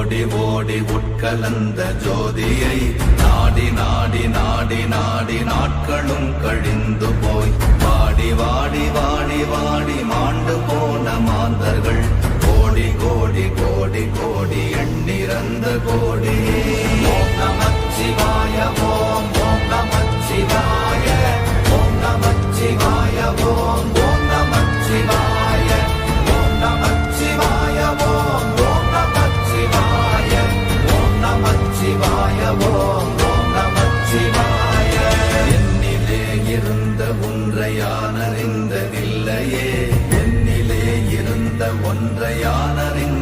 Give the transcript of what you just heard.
ஓடி ஓடி உட்கலந்த ஜோதியை நாடி நாடி நாடி நாடி நாட்களும் கழிந்து போய் வாடி வாடி வாடி வாடி மாண்டு போன மாந்தர்கள் கோடி கோடி கோடி கோடி எண்ணிறந்த கோடி. ஓம் நமச்சிவாய ஓம் ஓம் நமச்சிவாய ஓம் நமச்சிவாய ஓம் ஓம் நமச்சிவாய ஓம் நமச்சிவாய ஓம் ஓம் நமச்சிவாய ஓம் நமச்சிவாய ஓம் ஓம் நமச்சிவாய. என்னிலே இருந்த ஒன்றை யான் அறிந்ததில்லையே, என்னிலே இருந்த ஒன்றை யான் அறிந்த